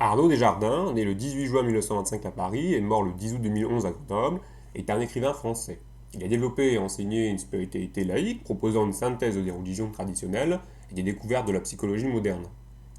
Arnaud Desjardins, né le 18 juin 1925 à Paris et mort le 10 août 2011 à Grenoble, est un écrivain français. Il a développé et enseigné une spiritualité laïque proposant une synthèse des religions traditionnelles et des découvertes de la psychologie moderne.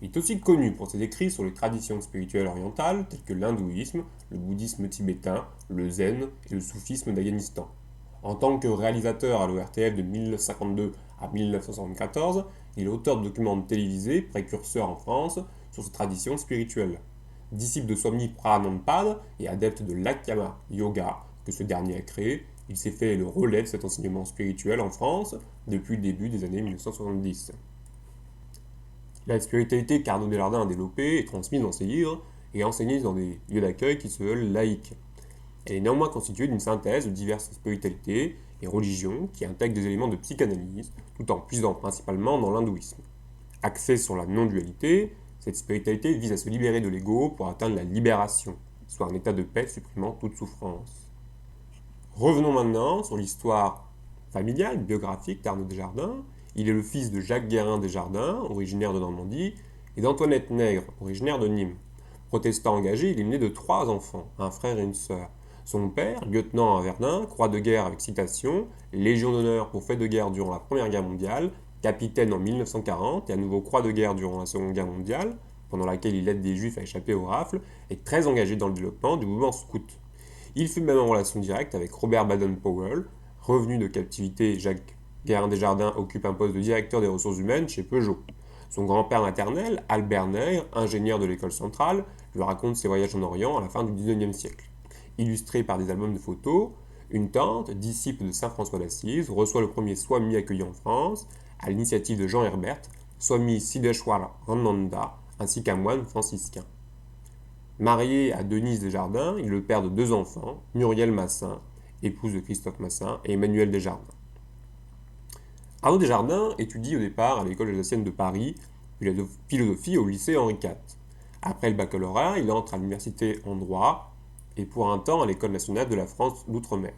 Il est aussi connu pour ses écrits sur les traditions spirituelles orientales telles que l'hindouisme, le bouddhisme tibétain, le zen et le soufisme d'Afghanistan. En tant que réalisateur à l'ORTF de 1952 à 1974, il est auteur de documents télévisés, précurseurs en France, sur ces traditions spirituelles. Disciple de Swami Pramanand et adepte de l'Akhyama Yoga que ce dernier a créé, il s'est fait le relais de cet enseignement spirituel en France depuis le début des années 1970. La spiritualité qu'Arnaud Desjardins a développée est transmise dans ses livres et enseignée dans des lieux d'accueil qui se veulent laïques. Elle est néanmoins constituée d'une synthèse de diverses spiritualités et religions qui intègrent des éléments de psychanalyse, tout en puisant principalement dans l'hindouisme. Axée sur la non-dualité, cette spiritualité vise à se libérer de l'ego pour atteindre la libération, soit un état de paix supprimant toute souffrance. Revenons maintenant sur l'histoire familiale, biographique d'Arnaud Desjardins. Il est le fils de Jacques Guérin Desjardins, originaire de Normandie, et d'Antoinette Nègre, originaire de Nîmes. Protestant engagé, il est né de 3 enfants, un frère et une sœur. Son père, lieutenant à Verdun, croix de guerre avec citation, Légion d'honneur pour fait de guerre durant la Première Guerre mondiale, capitaine en 1940 et à nouveau croix de guerre durant la Seconde Guerre mondiale, pendant laquelle il aide des juifs à échapper aux rafles, est très engagé dans le développement du mouvement scout. Il fut même en relation directe avec Robert Baden-Powell. Revenu de captivité, Jacques Guérin Desjardins occupe un poste de directeur des ressources humaines chez Peugeot. Son grand-père maternel, Albert Nègre, ingénieur de l'école centrale, lui raconte ses voyages en Orient à la fin du XIXe siècle. Illustré par des albums de photos, une tante, disciple de saint François d'Assise, reçoit le premier Swami accueilli en France, à l'initiative de Jean Herbert, Swami Siddheshwara Rananda, ainsi qu'un moine franciscain. Marié à Denise Desjardins, il est le père de 2 enfants, Muriel Massin, épouse de Christophe Massin, et Emmanuel Desjardins. Arnaud Desjardins étudie au départ à l'école alsacienne de Paris, puis la philosophie au lycée Henri IV. Après le baccalauréat, il entre à l'université en droit et pour un temps à l'école nationale de la France d'outre-mer.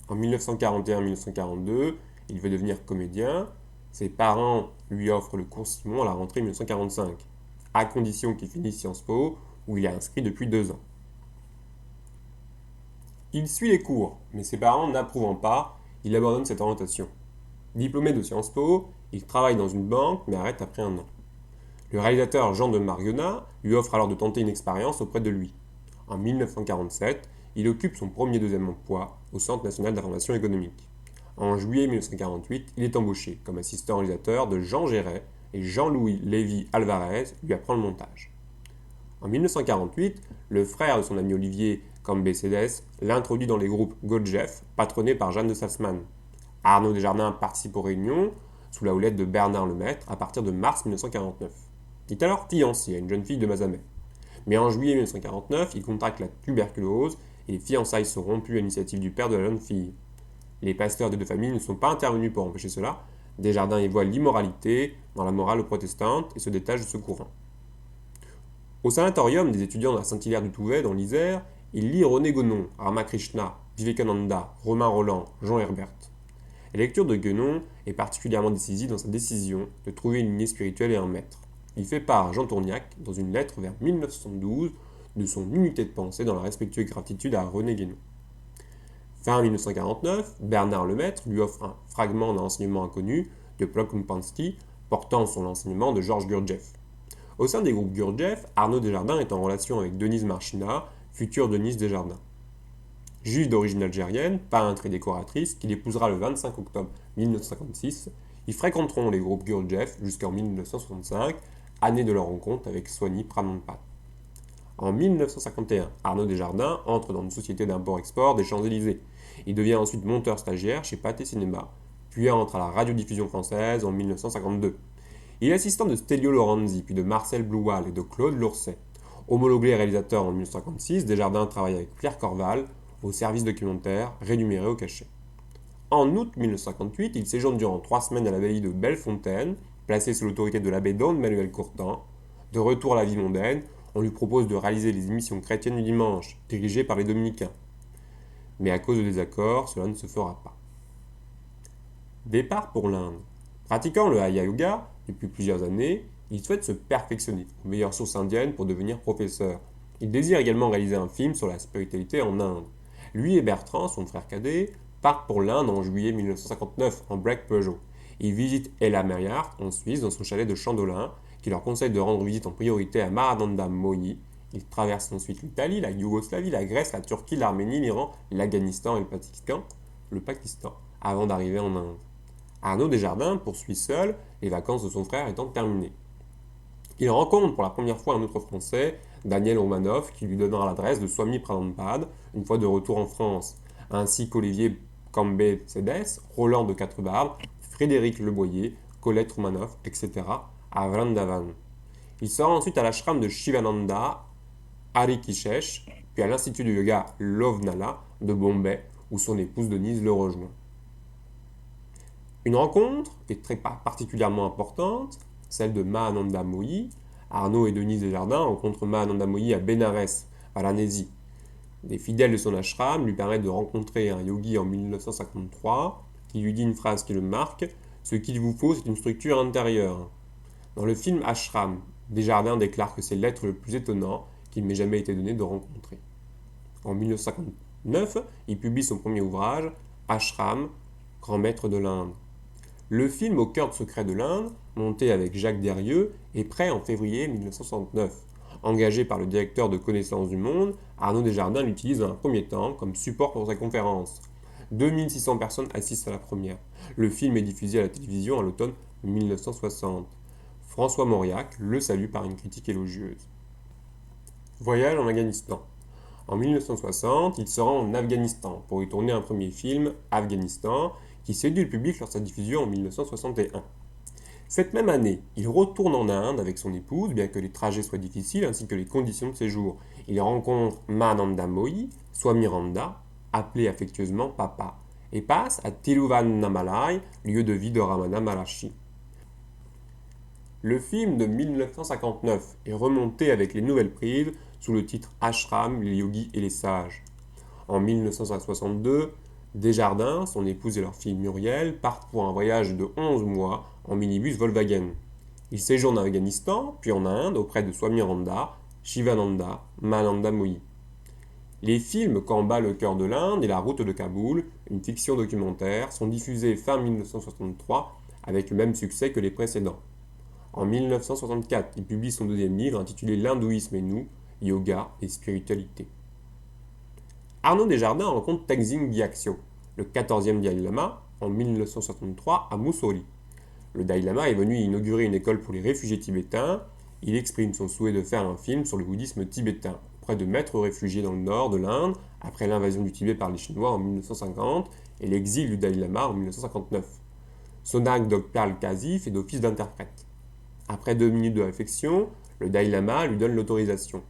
En 1941-1942, il veut devenir comédien. Ses parents lui offrent le cours Simon à la rentrée 1945, à condition qu'il finisse Sciences Po, où il est inscrit depuis 2 ans. Il suit les cours, mais ses parents n'approuvant pas, il abandonne cette orientation. Diplômé de Sciences Po, il travaille dans une banque, mais arrête après un an. Le réalisateur Jean de Marionna lui offre alors de tenter une expérience auprès de lui. En 1947, il occupe son premier deuxième emploi au Centre national d'information économique. En juillet 1948, il est embauché comme assistant réalisateur de Jean Géret et Jean-Louis Lévy Alvarez lui apprend le montage. En 1948, le frère de son ami Olivier Cambécédès l'introduit dans les groupes Godjef, patronnés par Jeanne de Salzmann. Arnaud Desjardins participe aux réunions sous la houlette de Bernard Lemaître à partir de mars 1949. Il est alors fiancé à une jeune fille de Mazamet. Mais en juillet 1949, il contracte la tuberculose et les fiançailles sont rompues à l'initiative du père de la jeune fille. Les pasteurs des 2 familles ne sont pas intervenus pour empêcher cela. Desjardins y voit l'immoralité dans la morale protestante et se détache de ce courant. Au sanatorium des étudiants de la Saint-Hilaire du Touvet, dans l'Isère, il lit René Guénon, Ramakrishna, Vivekananda, Romain Rolland, Jean Herbert. La lecture de Guénon est particulièrement décisive dans sa décision de trouver une lignée spirituelle et un maître. Il fait part à Jean Tourniac, dans une lettre vers 1972, de son unité de pensée dans la respectueuse gratitude à René Guénon. Fin 1949, Bernard Lemaître lui offre un fragment d'un enseignement inconnu de Plokhompansky portant sur l'enseignement de Georges Gurdjieff. Au sein des groupes Gurdjieff, Arnaud Desjardins est en relation avec Denise Marchina, future Denise Desjardins. Juive d'origine algérienne, peintre et décoratrice, qu'il épousera le 25 octobre 1956, ils fréquenteront les groupes Gurdjieff jusqu'en 1965, année de leur rencontre avec Swami Pramanand. En 1951, Arnaud Desjardins entre dans une société d'import-export des Champs-Élysées. Il devient ensuite monteur stagiaire chez Pathé Cinéma, puis entre à la radiodiffusion française en 1952. Il est assistant de Stelio Lorenzi, puis de Marcel Bloual et de Claude Lourcet. Homologué réalisateur en 1956, Desjardins travaille avec Pierre Corval au service documentaire, rémunéré au cachet. En août 1958, il séjourne durant 3 semaines à l'abbaye de Bellefontaine, placé sous l'autorité de l'abbé Don Manuel Courtin. De retour à la vie mondaine, on lui propose de réaliser les émissions chrétiennes du dimanche, dirigées par les dominicains. Mais à cause de désaccords, cela ne se fera pas. Départ pour l'Inde. Pratiquant le Hatha Yoga depuis plusieurs années, Il souhaite se perfectionner aux meilleures sources indiennes pour devenir professeur. Il désire également réaliser un film sur la spiritualité en Inde. Lui et Bertrand, son frère cadet, partent pour l'Inde en juillet 1959 en break Peugeot. Ils visitent Ella Meyer en Suisse dans son chalet de Chandolin, qui leur conseille de rendre visite en priorité à Mahananda Mohi. Ils traversent ensuite l'Italie, la Yougoslavie, la Grèce, la Turquie, l'Arménie, l'Iran, l'Afghanistan et le Pakistan, avant d'arriver en Inde. Arnaud Desjardins poursuit seul, les vacances de son frère étant terminées. Il rencontre pour la première fois un autre Français, Daniel Romanoff, qui lui donnera l'adresse de Swami Pradhanpad une fois de retour en France, ainsi qu'Olivier Cambé-Cédès, Roland de Quatre-Barbes, Frédéric Leboyer, Colette Romanoff, etc. à Vrindavan. Il sera ensuite à l'ashram de Shivananda, Harikishesh, puis à l'institut de yoga Lovenala de Bombay, où son épouse Denise le rejoint. Une rencontre est très particulièrement importante, celle de Mahananda Mohi. Arnaud et Denise Desjardins rencontrent Mahananda Mohi à Bénarès, Varanasi. Des fidèles de son ashram lui permettent de rencontrer un yogi en 1953 qui lui dit une phrase qui le marque: "Ce qu'il vous faut, c'est une structure intérieure." Dans le film Ashram, Desjardins déclare que c'est l'être le plus étonnant qu'il m'ait jamais été donné de rencontrer. En 1959, il publie son premier ouvrage, Ashram, Grand maître de l'Inde. Le film Au cœur secret de l'Inde, monté avec Jacques Derrieux, est prêt en février 1969. Engagé par le directeur de Connaissance du Monde, Arnaud Desjardins l'utilise dans un premier temps comme support pour sa conférence. 2600 personnes assistent à la première. Le film est diffusé à la télévision à l'automne 1960. François Mauriac le salue par une critique élogieuse. Voyage en Afghanistan. En 1960, il se rend en Afghanistan pour y tourner un premier film, Afghanistan, qui séduit le public lors de sa diffusion en 1961. Cette même année, il retourne en Inde avec son épouse, bien que les trajets soient difficiles ainsi que les conditions de séjour. Il rencontre Mahananda Mohi, Swami Randa, appelé affectueusement Papa, et passe à Tiruvannamalai, lieu de vie de Ramana Maharshi. Le film de 1959 est remonté avec les nouvelles prises sous le titre Ashram, les yogis et les sages. En 1962, Desjardins, son épouse et leur fille Muriel partent pour un voyage de 11 mois en minibus Volkswagen. Ils séjournent en Afghanistan, puis en Inde, auprès de Swami Randa, Shivananda, Mahananda Mohi. Les films Quand bat le cœur de l'Inde et La route de Kaboul, une fiction documentaire, sont diffusés fin 1963 avec le même succès que les précédents. En 1964, il publie son deuxième livre intitulé L'hindouisme et nous, yoga et spiritualité. Arnaud Desjardins rencontre Tenzin Gyatso, le 14e Dalai Lama, en 1963 à Mussoorie. Le Dalai Lama est venu inaugurer une école pour les réfugiés tibétains. Il exprime son souhait de faire un film sur le bouddhisme tibétain, auprès de maîtres réfugiés dans le nord de l'Inde, après l'invasion du Tibet par les Chinois en 1950 et l'exil du Dalai Lama en 1959. Sonag Dokpal Kazi fait d'office d'interprète. Après 2 minutes de réflexion, le Dalai Lama lui donne l'autorisation.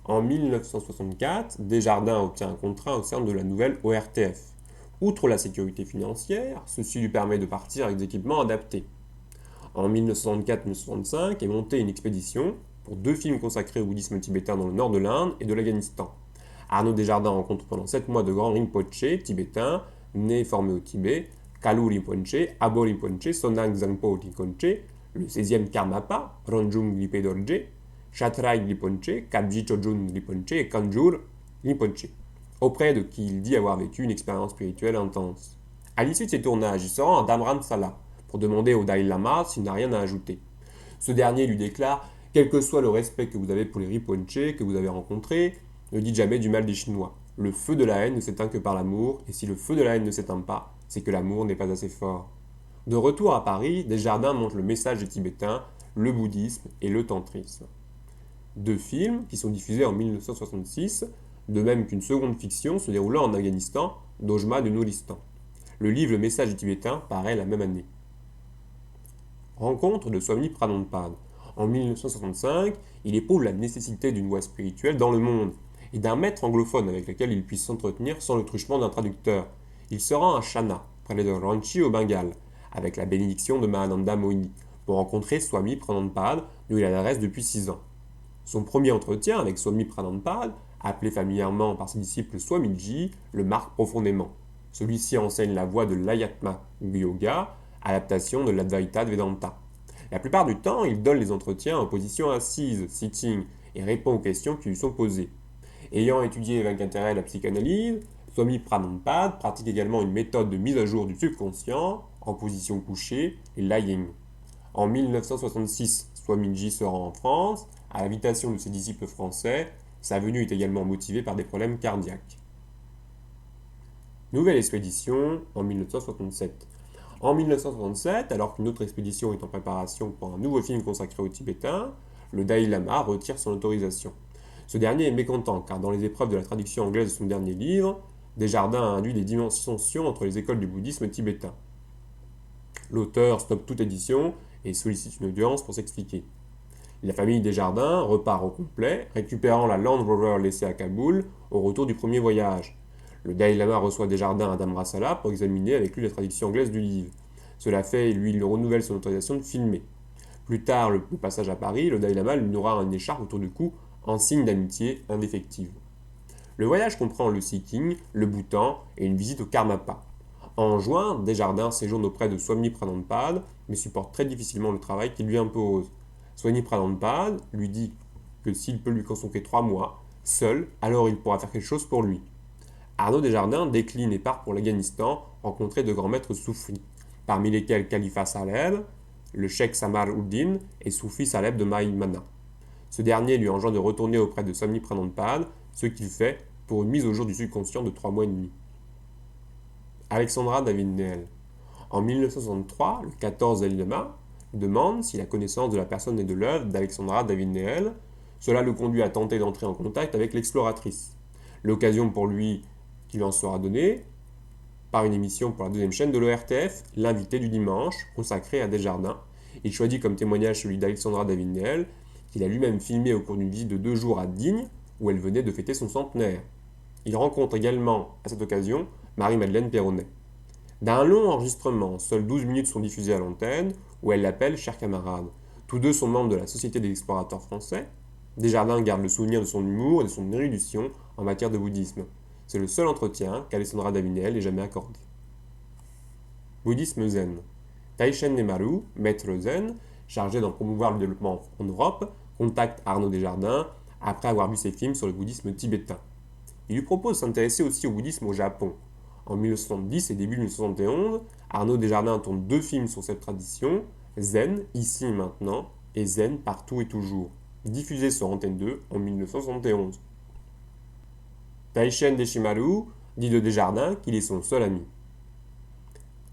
En 1964, Desjardins obtient un contrat au sein de la nouvelle ORTF. Outre la sécurité financière, ceci lui permet de partir avec des équipements adaptés. En 1964-1965 est montée une expédition pour 2 films consacrés au bouddhisme tibétain dans le nord de l'Inde et de l'Afghanistan. Arnaud Desjardins rencontre pendant 7 mois de grands Rinpoché tibétains, nés et formés au Tibet, Kalu Rinpoché, Abo Rinpoché, Sonang Zangpo Rinpoché, le 16e Karmapa, Ronjung Lipé Dorje, Chatrai Rinpoché, Kabji Chojun Rinpoché et Kanjur Rinpoché, auprès de qui il dit avoir vécu une expérience spirituelle intense. À l'issue de ces tournages, il se rend à Dhamramsala pour demander au Dalai Lama s'il n'a rien à ajouter. Ce dernier lui déclare: quel que soit le respect que vous avez pour les Rinpoché que vous avez rencontrés, ne dites jamais du mal des Chinois. Le feu de la haine ne s'éteint que par l'amour, et si le feu de la haine ne s'éteint pas, c'est que l'amour n'est pas assez fort. De retour à Paris, Desjardins montre le message des Tibétains, le bouddhisme et le tantrisme. 2 films qui sont diffusés en 1966, de même qu'une seconde fiction se déroulant en Afghanistan, Dojma de Nouristan. Le livre Le message des Tibétains paraît la même année. Rencontre de Swami Pradhanpad. En 1965, il éprouve la nécessité d'une voie spirituelle dans le monde et d'un maître anglophone avec lequel il puisse s'entretenir sans le truchement d'un traducteur. Il se rend à Chana, près de Ranchi au Bengale, avec la bénédiction de Mahananda Mohi, pour rencontrer Swami Pradhanpad, d'où il a l'adresse depuis 6 ans. Son premier entretien avec Swami Pradhanpad, appelé familièrement par ses disciples Swamiji, le marque profondément. Celui-ci enseigne la voie de l'Ayatma Yoga, adaptation de l'Advaita Vedanta. La plupart du temps, il donne les entretiens en position assise, sitting, et répond aux questions qui lui sont posées. Ayant étudié avec intérêt la psychanalyse, Swami Pranampada pratique également une méthode de mise à jour du subconscient en position couchée et lying. En 1966, Swamiji se rend en France, à l'invitation de ses disciples français. Sa venue est également motivée par des problèmes cardiaques. Nouvelle expédition en 1967. En 1967, alors qu'une autre expédition est en préparation pour un nouveau film consacré aux Tibétains, le Dalai Lama retire son autorisation. Ce dernier est mécontent car dans les épreuves de la traduction anglaise de son dernier livre, Desjardins a induit des dimensions entre les écoles du bouddhisme tibétain. L'auteur stoppe toute édition et sollicite une audience pour s'expliquer. La famille Desjardins repart au complet, récupérant la Land Rover laissée à Kaboul au retour du premier voyage. Le Dalai Lama reçoit Desjardins à Dhammasala pour examiner avec lui la traduction anglaise du livre. Cela fait, lui, il renouvelle son autorisation de filmer. Plus tard, le passage à Paris, le Dalai Lama lui aura une écharpe autour du cou en signe d'amitié indéfectible. Le voyage comprend le Sikkim, le Bhoutan et une visite au Karmapa. En juin, Desjardins séjourne auprès de Swami Pranampada, mais supporte très difficilement le travail qu'il lui impose. Swami Pranampada lui dit que s'il peut lui consacrer 3 mois, seul, alors il pourra faire quelque chose pour lui. Arnaud Desjardins décline et part pour l'Afghanistan rencontrer de grands maîtres soufis, parmi lesquels Khalifa Saleh, le cheikh Samar Uddin et Soufi Saleh de Maïmana. Ce dernier lui enjoint de retourner auprès de Swami Pranampada, ce qu'il fait pour une mise au jour du subconscient de 3 mois et demi. Alexandra David Néel. En 1963, le 14 Dalai Lama demande si la connaissance de la personne et de l'œuvre d'Alexandra David Néel. Cela le conduit à tenter d'entrer en contact avec l'exploratrice. L'occasion pour lui qui lui en sera donnée par une émission pour la deuxième chaîne de l'ORTF, l'invité du dimanche, consacré à Desjardins. Il choisit comme témoignage celui d'Alexandra David Néel, qu'il a lui-même filmé au cours d'une visite de 2 jours à Digne, où elle venait de fêter son centenaire. Il rencontre également, à cette occasion, Marie-Madeleine Perronnet. D'un long enregistrement, seules 12 minutes sont diffusées à l'antenne, où elle l'appelle « Cher camarade ». Tous deux sont membres de la Société des explorateurs français. Desjardins garde le souvenir de son humour et de son érudition en matière de bouddhisme. C'est le seul entretien qu'Alexandra David Néel ait jamais accordé. Bouddhisme zen. Taishen Nemaru, maître zen, chargé d'en promouvoir le développement en Europe, contacte Arnaud Desjardins après avoir vu ses films sur le bouddhisme tibétain. Il lui propose de s'intéresser aussi au bouddhisme au Japon. En 1970 et début 1971, Arnaud Desjardins tourne 2 films sur cette tradition, Zen, ici et maintenant, et Zen, partout et toujours, diffusés sur Antenne 2 en 1971. Taishen Deshimaru dit de Desjardins qu'il est son seul ami.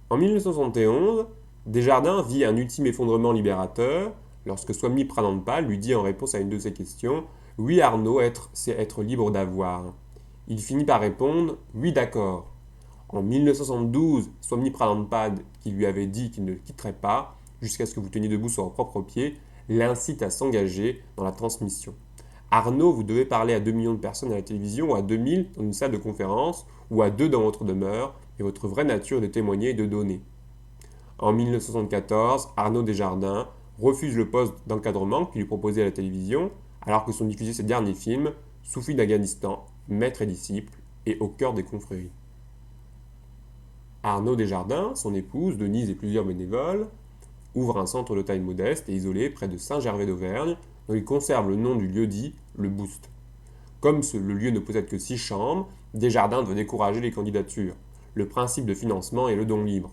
En 1971, Desjardins vit un ultime effondrement libérateur lorsque Swami Pranampada lui dit en réponse à une de ses questions « Oui Arnaud, c'est être libre d'avoir ». Il finit par répondre « Oui d'accord ». En 1972, Swami Pranampada, qui lui avait dit qu'il ne le quitterait pas jusqu'à ce que vous teniez debout sur vos propres pieds, l'incite à s'engager dans la transmission. Arnaud, vous devez parler à 2 millions de personnes à la télévision, ou à 2000 dans une salle de conférence, ou à 2 dans votre demeure, et votre vraie nature est de témoigner et de donner. En 1974, Arnaud Desjardins refuse le poste d'encadrement qui lui proposait à la télévision, alors que sont diffusés ses derniers films, Soufi d'Afghanistan, Maître et disciple, et Au cœur des confréries. Arnaud Desjardins, son épouse, Denise et plusieurs bénévoles, ouvrent un centre de taille modeste et isolé près de Saint-Gervais d'Auvergne, dont il conserve le nom du lieu-dit, le Boost. Comme le lieu ne possède que 6 chambres, Desjardins veut décourager les candidatures. Le principe de financement est le don libre.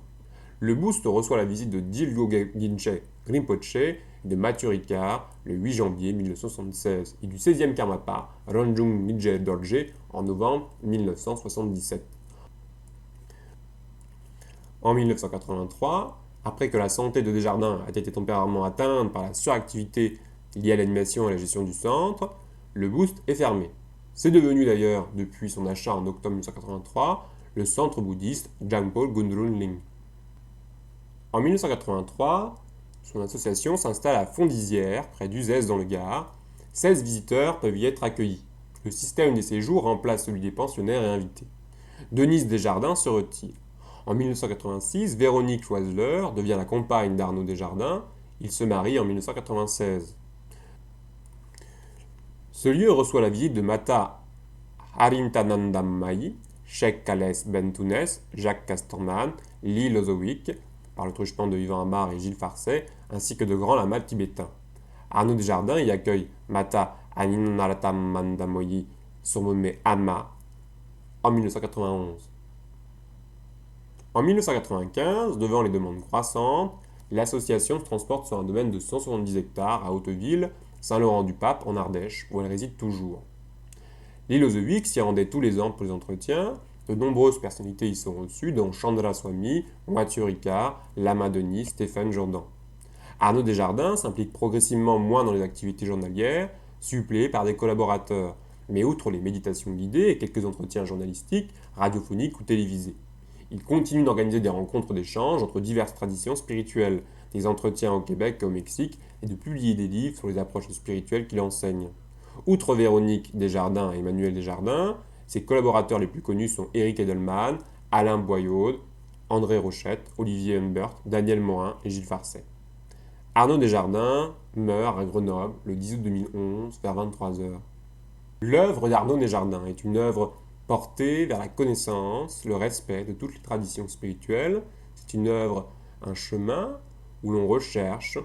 Le Boost reçoit la visite de Dilgo Ginche Rinpoche et de Mathieu Ricard le 8 janvier 1976 et du 16e Karmapa, Ranjung Midje Dorje, en novembre 1977. En 1983, après que la santé de Desjardins a été temporairement atteinte par la suractivité liée à l'animation et à la gestion du centre, le Boost est fermé. C'est devenu d'ailleurs, depuis son achat en octobre 1983, le centre bouddhiste Jangpo Gundrun Ling. En 1983, son association s'installe à Fondizières, près d'Uzès dans le Gard. 16 visiteurs peuvent y être accueillis. Le système des séjours remplace celui des pensionnaires et invités. Denise Desjardins se retire. En 1986, Véronique Choiseler devient la compagne d'Arnaud Desjardins. Ils se marient en 1996. Ce lieu reçoit la visite de Mata Harintanandamai, Sheikh Khaled Ben Tounes, Jacques Casterman, Lee Lozowick, par le truchement de Yvan Amar et Gilles Farcet, ainsi que de grands lamas tibétains. Arnaud Desjardins y accueille Mata Aninaratamandamoyi, surnommé Ama, en 1991. En 1995, devant les demandes croissantes, l'association se transporte sur un domaine de 170 hectares à Hauteville, Saint-Laurent-du-Pape, en Ardèche, où elle réside toujours. L'île aux Oeuvix s'y rendait tous les ans pour les entretiens. De nombreuses personnalités y sont reçues, dont Chandra Swami, Mathieu Ricard, Lama Denis, Stéphane Jourdan. Arnaud Desjardins s'implique progressivement moins dans les activités journalières, suppléé par des collaborateurs, mais outre les méditations guidées et quelques entretiens journalistiques, radiophoniques ou télévisés. Il continue d'organiser des rencontres d'échange entre diverses traditions spirituelles, des entretiens au Québec et au Mexique, et de publier des livres sur les approches spirituelles qu'il enseigne. Outre Véronique Desjardins et Emmanuel Desjardins, ses collaborateurs les plus connus sont Éric Edelman, Alain Boyaude, André Rochette, Olivier Humbert, Daniel Morin et Gilles Farcet. Arnaud Desjardins meurt à Grenoble le 10 août 2011 vers 23 heures. L'œuvre d'Arnaud Desjardins est une œuvre portée vers la connaissance, le respect de toutes les traditions spirituelles. C'est une œuvre, un chemin où l'on recherche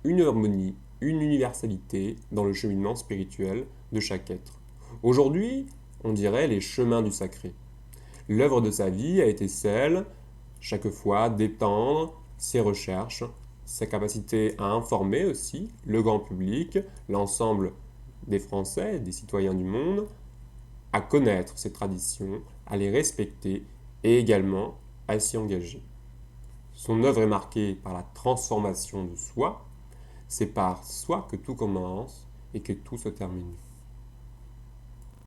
une harmonie, une universalité dans le cheminement spirituel de chaque être. Aujourd'hui, on dirait les chemins du sacré. L'œuvre de sa vie a été celle, chaque fois, d'étendre ses recherches, sa capacité à informer aussi le grand public, l'ensemble des Français, des citoyens du monde, à connaître ces traditions, à les respecter et également à s'y engager. Son œuvre est marquée par la transformation de soi. C'est par soi que tout commence et que tout se termine.